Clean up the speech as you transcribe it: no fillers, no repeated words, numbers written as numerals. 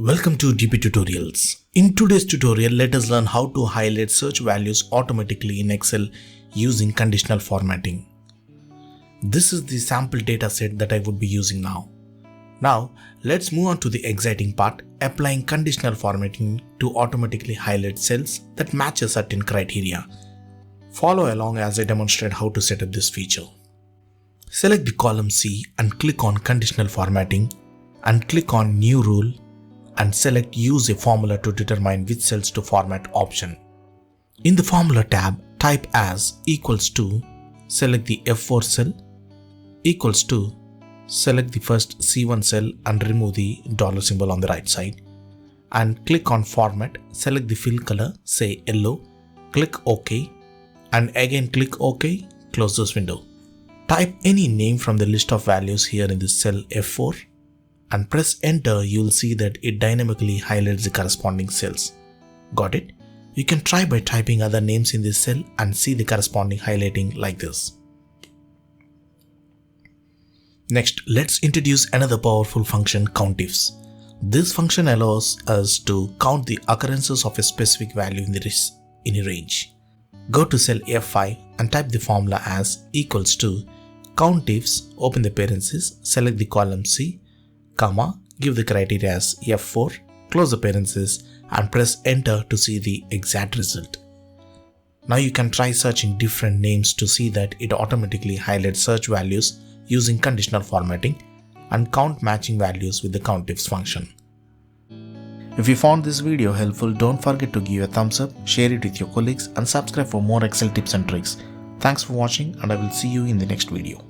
Welcome to dptutorials. In today's tutorial, let us learn how to highlight search values automatically in Excel using conditional formatting. This is the sample dataset that I would be using now. Now, let's move on to the exciting part, applying conditional formatting to automatically highlight cells that match a certain criteria. Follow along as I demonstrate how to set up this feature. Select the column C and click on Conditional Formatting and click on New Rule and select Use a Formula to determine which cells to format option. In the Formula tab, type as equals to, select the F4 cell, equals to, select the first C1 cell and remove the dollar symbol on the right side, and click on Format, select the fill color, say yellow, click OK, and again click OK, close this window. Type any name from the list of values here in this cell F4 and press enter. You will see that it dynamically highlights the corresponding cells. Got it? You can try by typing other names in this cell and see the corresponding highlighting like this. Next, let's introduce another powerful function, countifs. This function allows us to count the occurrences of a specific value in a range. Go to cell F5 and type the formula as equals to countifs, open the parenthesis, select the column C, comma, give the criteria as F4, close the parenthesis and press enter to see the exact result. Now you can try searching different names to see that it automatically highlights search values using conditional formatting and count matching values with the countifs function. If you found this video helpful, don't forget to give a thumbs up, share it with your colleagues and subscribe for more Excel tips and tricks. Thanks for watching and I will see you in the next video.